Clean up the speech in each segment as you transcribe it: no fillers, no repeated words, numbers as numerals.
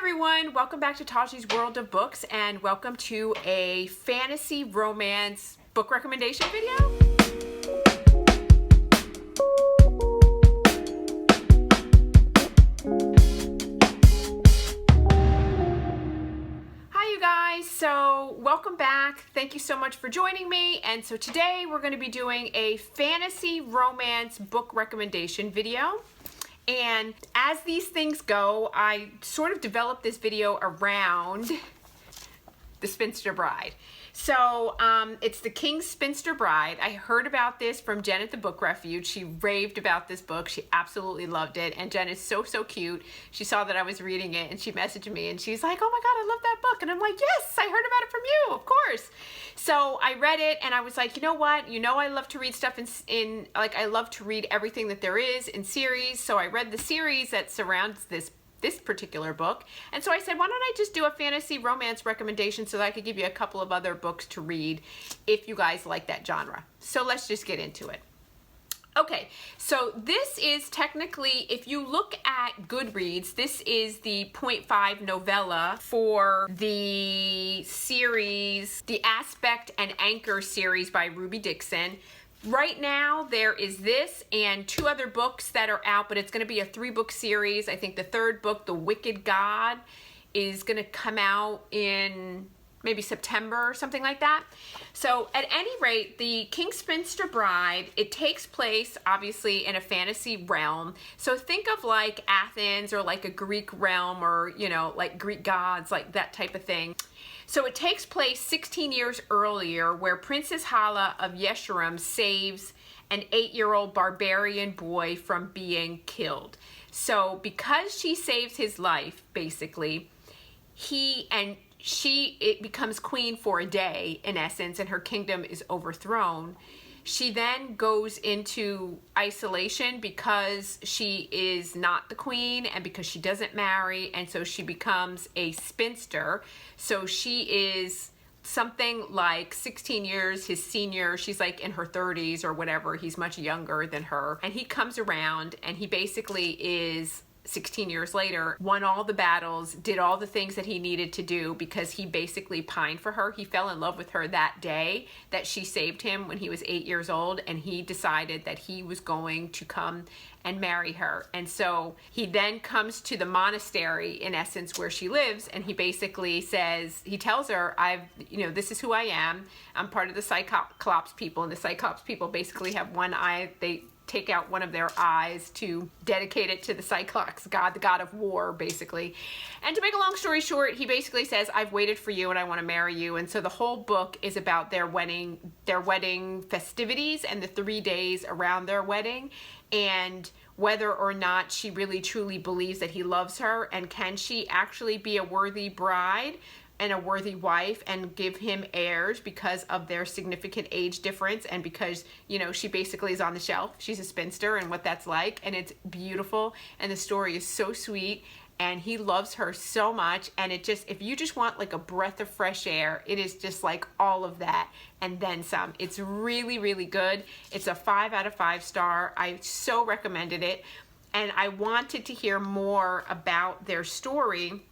everyone, welcome back to Taji's World of Books and welcome to a fantasy romance book recommendation video. Hi you guys, so welcome back. Thank you so much for joining me. And so today we're going to be doing a fantasy romance book recommendation video. And as these things go, I sort of developed this video around the Spinster Bride. So it's the King's Spinster Bride. I heard about this from Jen at the Book Refuge. She raved about this book. She absolutely loved it. And Jen is so cute. She saw that I was reading it and she messaged me and she's like, oh my God, I love that book. And I'm like, yes, I heard about it from you, of course. So I read it and I was like, you know what? You know I love to read stuff I love to read everything that there is in series. So I read the series that surrounds this particular book. And so I said, why don't I just do a fantasy romance recommendation so that I could give you a couple of other books to read if you guys like that genre. So let's just get into it. Okay, so this is technically, if you look at Goodreads, this is the 0.5 novella for the series, the Aspect and Anchor series by Ruby Dixon. Right now, there is this and two other books that are out, but it's going to be a 3-book series. I think the third book, The Wicked God, is going to come out in maybe September or something like that. So at any rate, the King's Spinster Bride, it takes place obviously in a fantasy realm. So think of like Athens or like a Greek realm or, you know, like Greek gods, like that type of thing. So it takes place 16 years earlier where Princess Hala of Yeshurun saves an 8-year-old barbarian boy from being killed. So because she saves his life, basically, she becomes queen for a day, in essence, and her kingdom is overthrown. She then goes into isolation because she is not the queen and because she doesn't marry, and so she becomes a spinster. So she is something like 16 years his senior. She's like in her 30s or whatever. He's much younger than her. And he comes around and he basically is 16 years later, won all the battles, did all the things that he needed to do because he basically pined for her. He fell in love with her that day that she saved him when he was 8 years old, and he decided that he was going to come and marry her. And so he then comes to the monastery, in essence, where she lives, and he basically says, he tells her, this is who I am. I'm part of the Cyclops people, and the Cyclops people basically have one eye. They take out one of their eyes to dedicate it to the Cyclops god, the god of war, basically. And to make a long story short, he basically says, I've waited for you and I want to marry you. And so the whole book is about their wedding festivities and the 3 days around their wedding, and whether or not she really truly believes that he loves her, and can she actually be a worthy bride and a worthy wife and give him heirs because of their significant age difference, and because, you know, she basically is on the shelf. She's a spinster and what that's like, and it's beautiful, and the story is so sweet, and he loves her so much, and it just, if you just want like a breath of fresh air, it is just like all of that and then some. It's really good. It's a 5 out of 5 star. I so recommended it, and I wanted to hear more about their story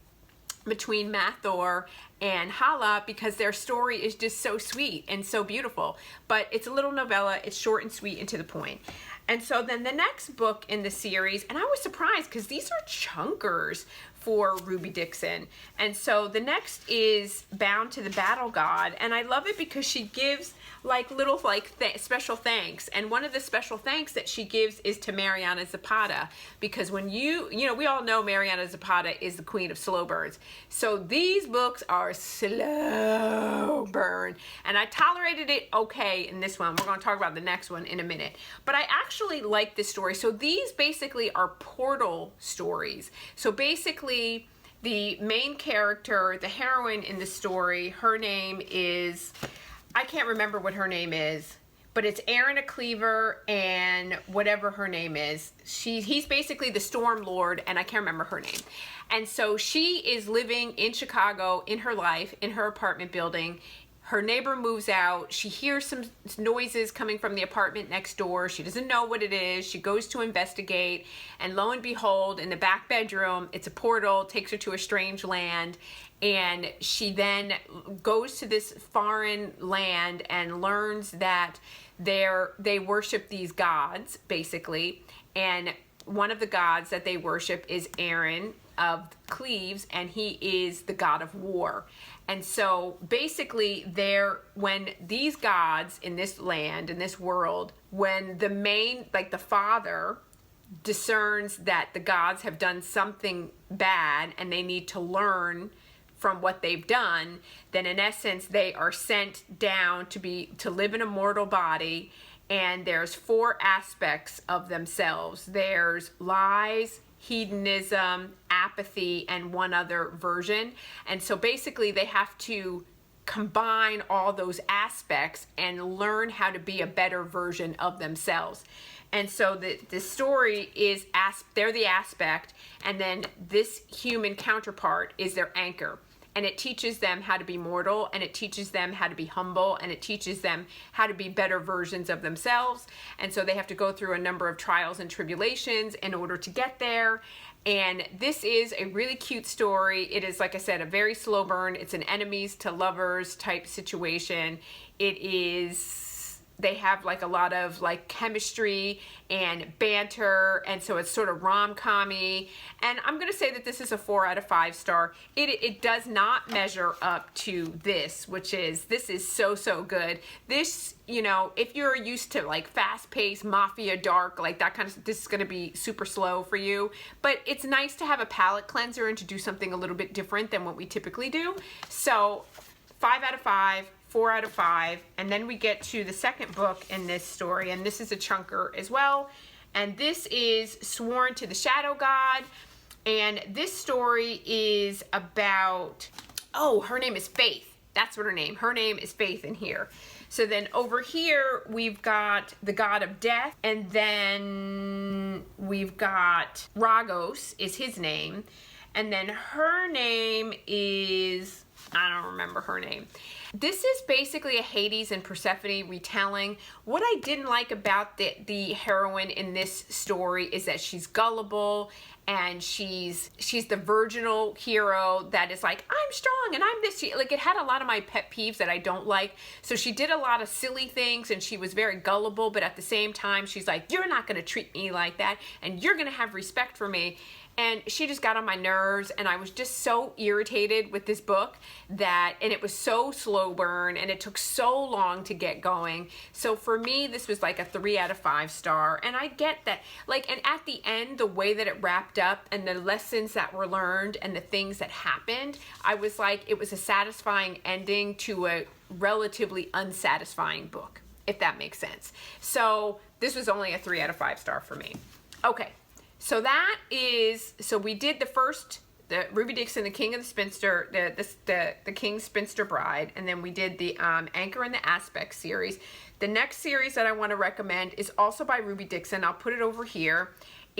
between Mathor and Hala because their story is just so sweet and so beautiful. But it's a little novella, it's short and sweet and to the point. And so then the next book in the series, and I was surprised because these are chunkers for Ruby Dixon. And so the next is Bound to the Battle God, and I love it because she gives like little special thanks, and one of the special thanks that she gives is to Mariana Zapata, because when we all know Mariana Zapata is the queen of slow burns. So these books are slow burn, and I tolerated it okay in this one. We're going to talk about the next one in a minute, but I actually like this story. So these basically are portal stories. So basically the main character, the heroine in the story, her name is, I can't remember what her name is, but it's Erin a Cleaver and whatever her name is. He's basically the Storm Lord, and I can't remember her name. And so she is living in Chicago in her life, in her apartment building. her neighbor moves out. She hears some noises coming from the apartment next door. She doesn't know what it is. She goes to investigate, and lo and behold, in the back bedroom, it's a portal, takes her to a strange land, and she then goes to this foreign land and learns that they worship these gods, basically, and one of the gods that they worship is Aaron of Cleves, and he is the god of war. And so basically when these gods in this land, in this world, when the father discerns that the gods have done something bad and they need to learn from what they've done, then in essence they are sent down to live in a mortal body. And there's 4 aspects of themselves. There's lies, hedonism, apathy, and one other version. And so basically they have to combine all those aspects and learn how to be a better version of themselves. And so the story is, they're the aspect, and then this human counterpart is their anchor. And it teaches them how to be mortal, and it teaches them how to be humble, and it teaches them how to be better versions of themselves. And so they have to go through a number of trials and tribulations in order to get there. And this is a really cute story. It is, like I said, a very slow burn. It's an enemies to lovers type situation. They have like a lot of like chemistry and banter, and so it's sort of rom-com-y. And I'm gonna say that this is a 4 out of 5 star. It does not measure up to this is so good. This, if you're used to like fast-paced mafia dark, like that kind of, this is gonna be super slow for you. But it's nice to have a palate cleanser and to do something a little bit different than what we typically do. So 5 out of 5. 4 out of 5, and then we get to the second book in this story, and this is a chunker as well, and this is Sworn to the Shadow God, and this story is about, her name is Faith. That's what her name is Faith in here. So then over here we've got the god of death, and then we've got Ragos is his name, and then her name is, I don't remember her name. This is basically a Hades and Persephone retelling. What I didn't like about the heroine in this story is that she's gullible, and she's the virginal hero that is like, I'm strong and I'm this. Like, it had a lot of my pet peeves that I don't like. So she did a lot of silly things, and she was very gullible, but at the same time she's like, you're not gonna treat me like that, and you're gonna have respect for me. And she just got on my nerves, and I was just so irritated with this book and it was so slow burn, and it took so long to get going. So for me, this was like a 3 out of 5 star. And I get that, like, and at the end, the way that it wrapped up and the lessons that were learned and the things that happened, I was like, it was a satisfying ending to a relatively unsatisfying book, if that makes sense. So this was only a 3 out of 5 star for me. Okay. So we did the first, the Ruby Dixon, the King of the Spinster, the King's Spinster Bride, and then we did the Anchor and the Aspect series. The next series that I want to recommend is also by Ruby Dixon. I'll put it over here.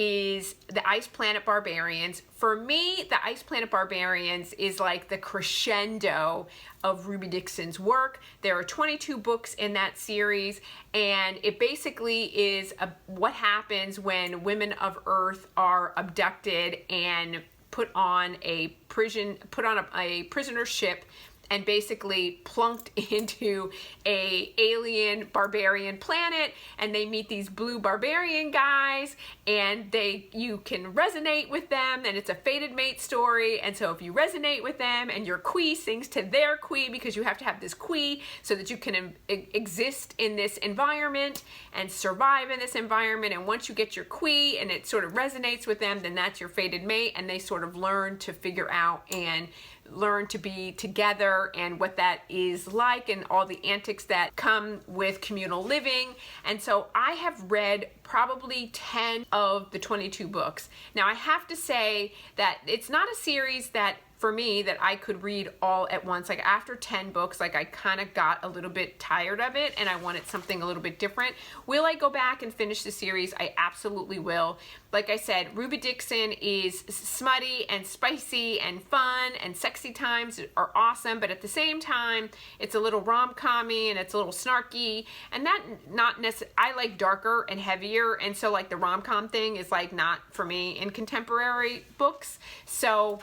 Is the Ice Planet Barbarians. For me, the Ice Planet Barbarians is like the crescendo of Ruby Dixon's work. There are 22 books in that series, and it basically is what happens when women of Earth are abducted and put on a prisoner ship and basically plunked into a alien barbarian planet, and they meet these blue barbarian guys, and you can resonate with them, and it's a fated mate story. And so if you resonate with them and your Kui sings to their Kui, because you have to have this Kui so that you can exist in this environment and survive in this environment, and once you get your Kui and it sort of resonates with them, then that's your fated mate, and they sort of learn to figure out and learn to be together and what that is like, and all the antics that come with communal living. And so I have read probably 10 of the 22 books. Now I have to say that it's not a series that for me that I could read all at once. Like after 10 books, like I kind of got a little bit tired of it and I wanted something a little bit different. Will I go back and finish the series? I absolutely will. Like I said, Ruby Dixon is smutty and spicy and fun, and sexy times are awesome, but at the same time, it's a little rom-com-y and it's a little snarky, and that not necessarily, I like darker and heavier, and so like the rom-com thing is like not for me in contemporary books. So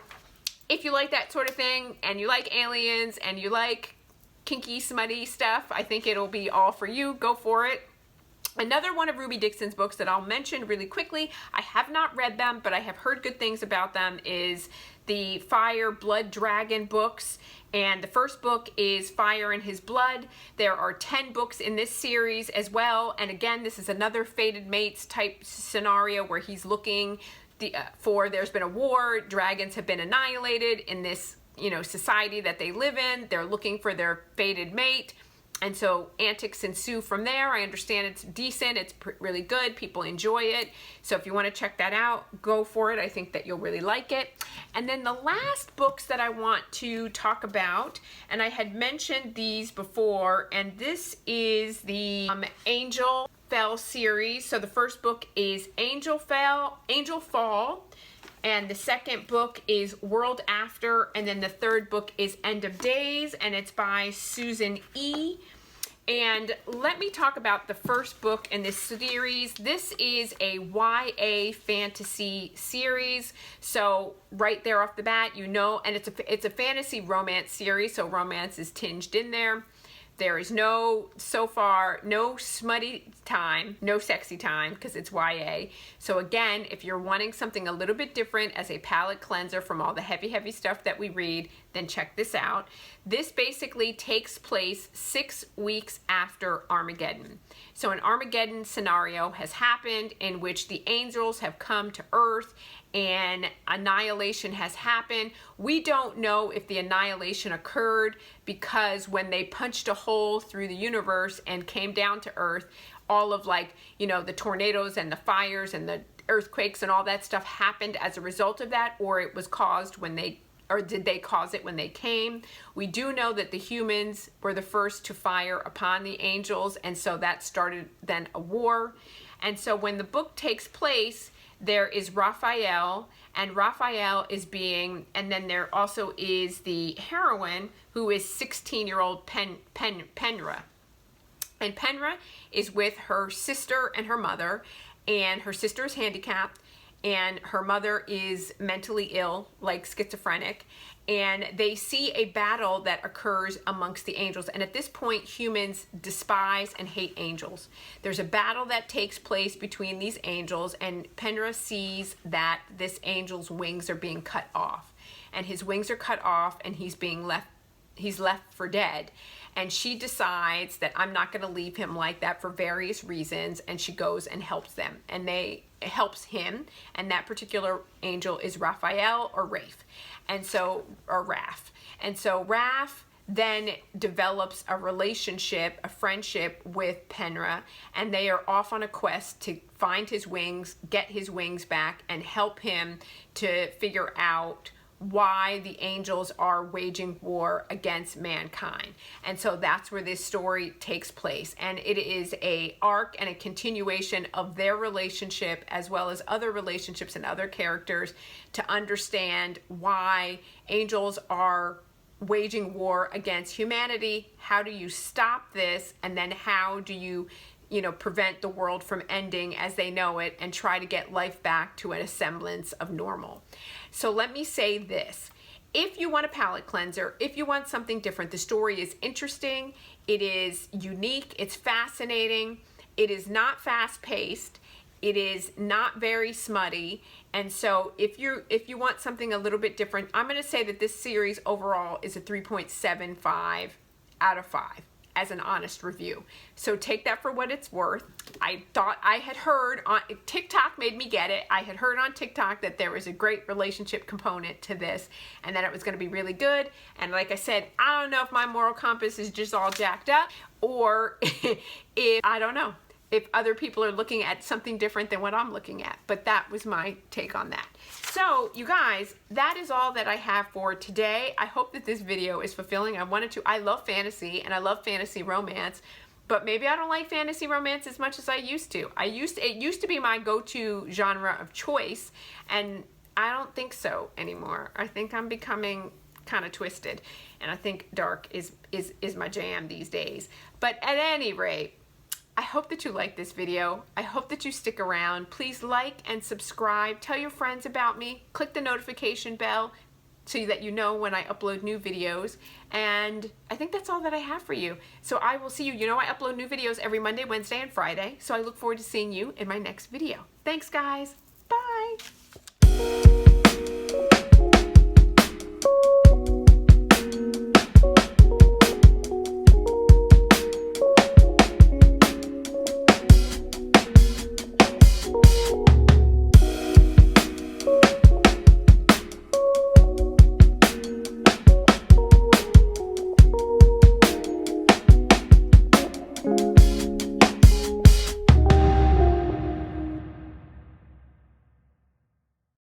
if you like that sort of thing and you like aliens and you like kinky, smutty stuff, I think it'll be all for you. Go for it. Another one of Ruby Dixon's books that I'll mention really quickly, I have not read them, but I have heard good things about them, is the Fireblood Dragon books. And the first book is Fire in His Blood. There are 10 books in this series as well. And again, this is another fated mates type scenario where he's looking there's been a war, dragons have been annihilated in this, society that they live in. They're looking for their fated mate. And so antics ensue from there. I understand it's decent. It's really good. People enjoy it. So if you want to check that out, go for it. I think that you'll really like it. And then the last books that I want to talk about, and I had mentioned these before, and this is the Angelfall series. So the first book is Angelfall. And the second book is World After, and then the third book is End of Days, and it's by Susan E. And let me talk about the first book in this series. This is a YA fantasy series, so right there off the bat, and it's a fantasy romance series, so romance is tinged in there. There is so far, no smutty time, no sexy time, because it's YA. So again, if you're wanting something a little bit different as a palate cleanser from all the heavy stuff that we read, then check this out. This basically takes place 6 weeks after Armageddon. So an Armageddon scenario has happened in which the angels have come to Earth and annihilation has happened. We don't know if the annihilation occurred because when they punched a hole through the universe and came down to Earth, all of the tornadoes and the fires and the earthquakes and all that stuff happened as a result of that, or it was caused did they cause it when they came? We do know that the humans were the first to fire upon the angels, and so that started then a war. And so when the book takes place, there is Raphael, and Raphael is and then there also is the heroine, who is 16-year-old Penra. And Penra is with her sister and her mother, and her sister is handicapped, and her mother is mentally ill, like schizophrenic, and they see a battle that occurs amongst the angels. And at this point, humans despise and hate angels. There's a battle that takes place between these angels, and Penra sees that this angel's wings are being cut off, and his wings are cut off, and he's left for dead. And she decides that I'm not going to leave him like that for various reasons, and she goes and helps them, and helps him, and that particular angel is Raphael or Raph. And so Raph then develops a relationship, a friendship with Penra, and they are off on a quest to find his wings, get his wings back, and help him to figure out why the angels are waging war against mankind. And so that's where this story takes place, and it is a arc and a continuation of their relationship as well as other relationships and other characters to understand why angels are waging war against humanity. How do you stop this, and then how do you prevent the world from ending as they know it and try to get life back to a semblance of normal. So let me say this. If you want a palate cleanser, if you want something different, the story is interesting, it is unique, it's fascinating, it is not fast-paced, it is not very smutty, and so if you want something a little bit different, I'm going to say that this series overall is a 3.75 out of 5. As an honest review. So take that for what it's worth. I thought I had heard on TikTok made me get it. I had heard on TikTok that there was a great relationship component to this and that it was going to be really good. And like I said, I don't know if my moral compass is just all jacked up or if, I don't know. if other people are looking at something different than what I'm looking at. But that was my take on that. So you guys, that is all that I have for today. I hope that this video is fulfilling. I love fantasy and I love fantasy romance, but maybe I don't like fantasy romance as much as I used to. It used to be my go-to genre of choice, and I don't think so anymore. I think I'm becoming kind of twisted, and I think dark is my jam these days. But at any rate, I hope that you like this video. I hope that you stick around. Please like and subscribe. Tell your friends about me. Click the notification bell so that you know when I upload new videos. And I think that's all that I have for you. So I will see you. You know I upload new videos every Monday, Wednesday, and Friday. So I look forward to seeing you in my next video. Thanks, guys. Bye.